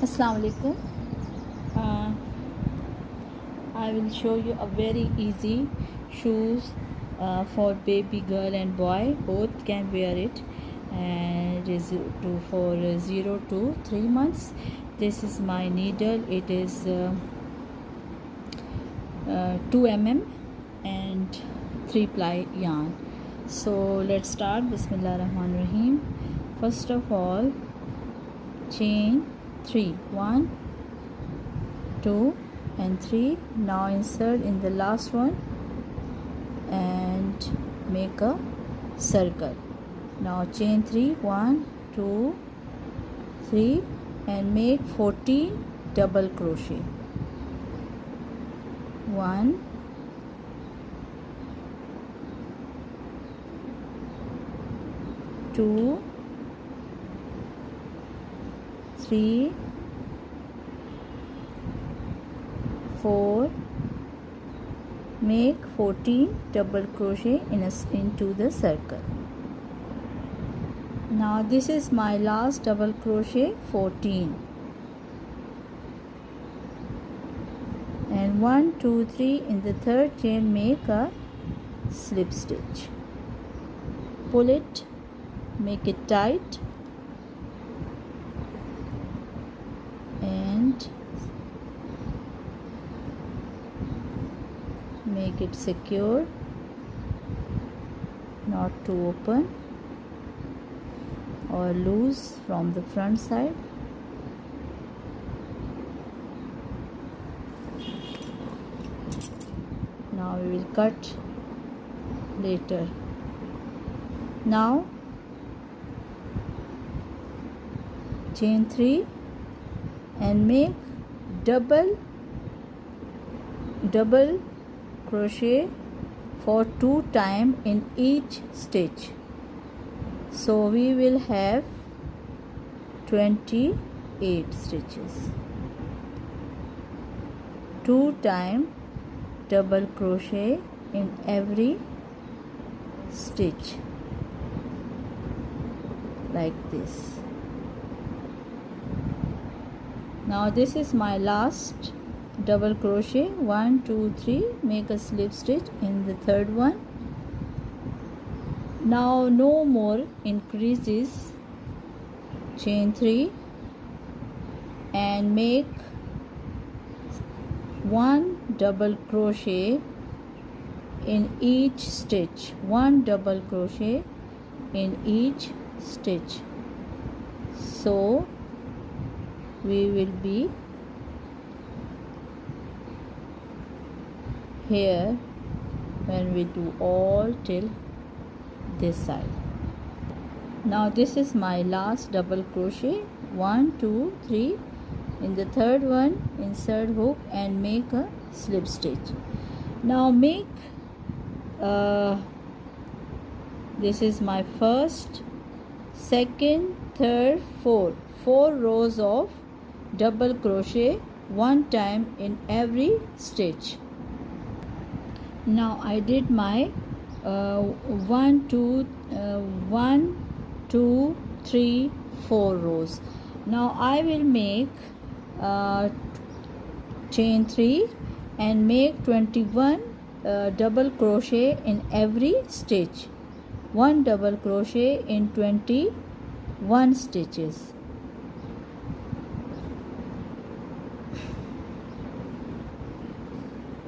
Assalamu alaikum. uh, I will show you a very easy shoes for baby girl and boy, both can wear it, and it is for 0 to 3 months. This is my needle. It is 2 mm and 3 ply yarn. So let's start. Bismillah Rahman Rahim. First of all, chain 3, 1, 2 and 3. Now insert in the last one and make a circle. Now chain 3, 1, 2, 3 and make 14 double crochet. 1, 2, 3, 4, make 14 double crochet into the circle. Now this is my last double crochet, 14, and 1, 2, 3 in the third chain make a slip stitch. Pull it, make it tight, and make it secure, not too open or loose from the front side. Now we will cut later. Now chain 3 and make double crochet for 2 times in each stitch. So we will have 28 stitches. 2 times double crochet in every stitch, like this. Now this is my last double crochet, 1, 2, 3, make a slip stitch in the third one. Now no more increases. Chain 3 and make 1 double crochet in each stitch, 1 double crochet in each stitch. So we will be here when we do all till this side. Now this is my last double crochet, 1, 2, 3 in the third one, insert hook and make a slip stitch. Now make this is my first, second, third, fourth, 4 rows of double crochet 1 time in every stitch. Now I did my 1, 2, 3, 4 rows. Now I will make chain 3 and make 21 double crochet in every stitch, 1 double crochet in 21 stitches.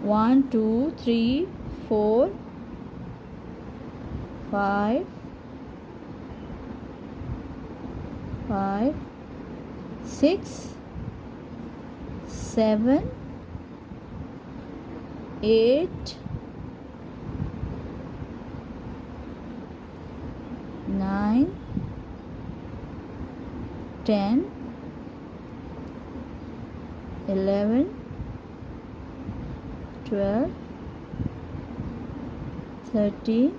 One, 2, 3, 4, 5, 6, 7, 8, 9, 10, 11, 12, 13,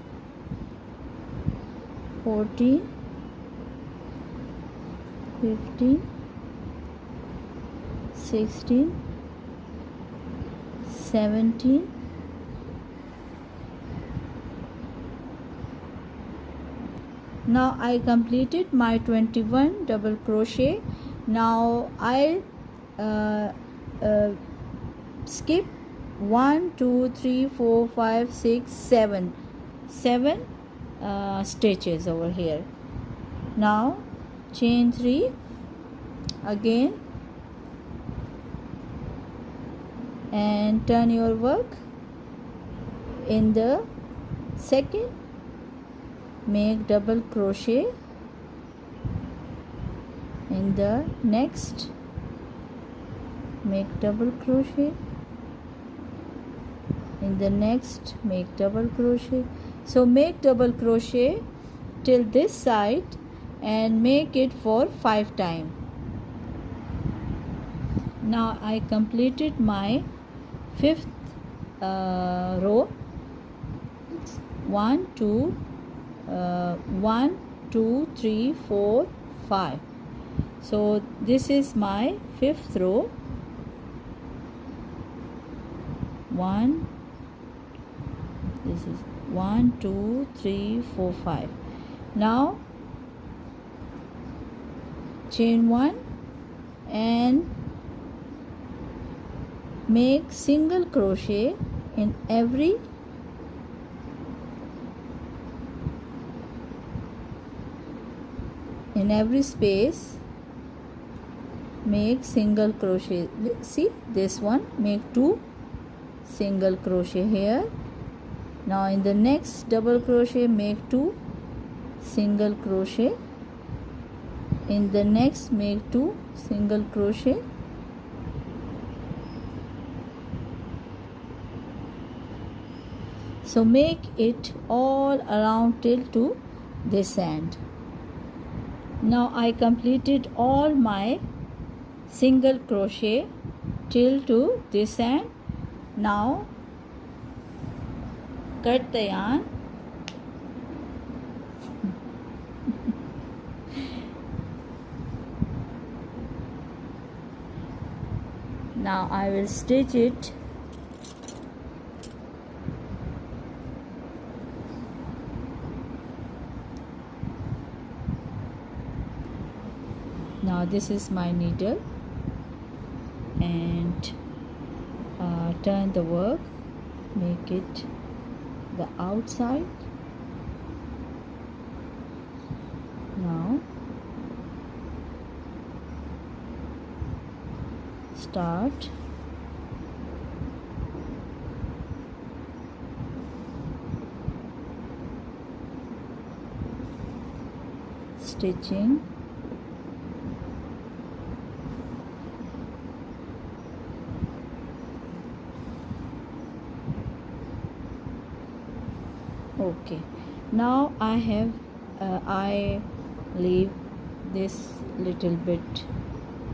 14, 15, 16, 17, 18. Now I completed my 21 double crochet. Now I'll skip 1 2 3 4 5 6 7 stitches over here. Now chain 3 again and turn your work. In the second, make double crochet. In the next, make double crochet. In the next, make double crochet. So make double crochet till this side and make it for 5 times. Now I completed my 5th row. 1 2 3 4 5. So this is my 5th row. 1, this is 1 2 3 4 5. Now chain 1 and make single crochet in every space. Make single crochet. See this one, make 2 single crochet here. Now in the next double crochet, make 2 single crochet. In the next, make 2 single crochet. So make it all around till to this end. Now I completed all my single crochet till to this end. Now cut the yarn. Now I will stitch it. Now this is my needle and turn the work, make it the outside. Now start stitching. Okay, now I leave this little bit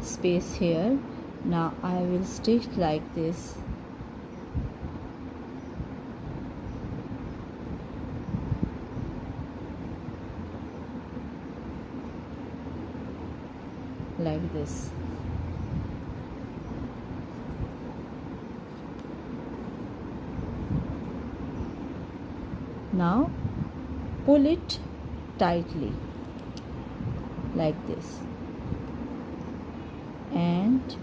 space here. Now I will stitch like this. Like this. Now pull it tightly like this and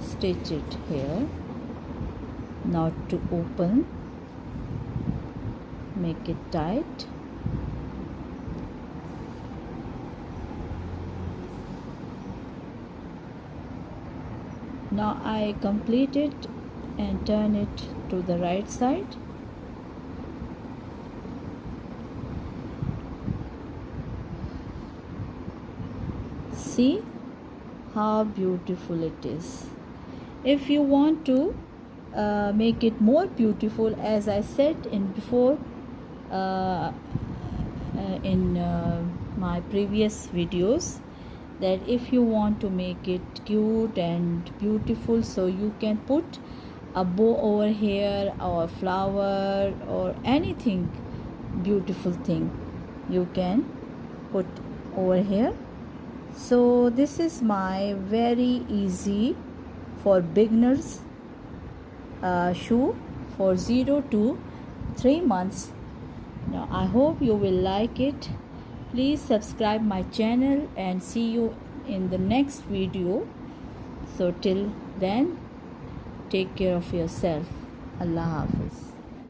stitch it here. Now to open, make it tight. Now I complete it and turn it to the right side. See how beautiful it is. If you want to make it more beautiful, as I said in before in my previous videos, that if you want to make it cute and beautiful, so you can put a bow over here or a flower or anything beautiful thing you can put over here. So this is my very easy for beginners shoe for 0 to 3 months. Now I hope you will like it. Please subscribe my channel and see you in the next video. So till then, take care of yourself. Allah Hafiz.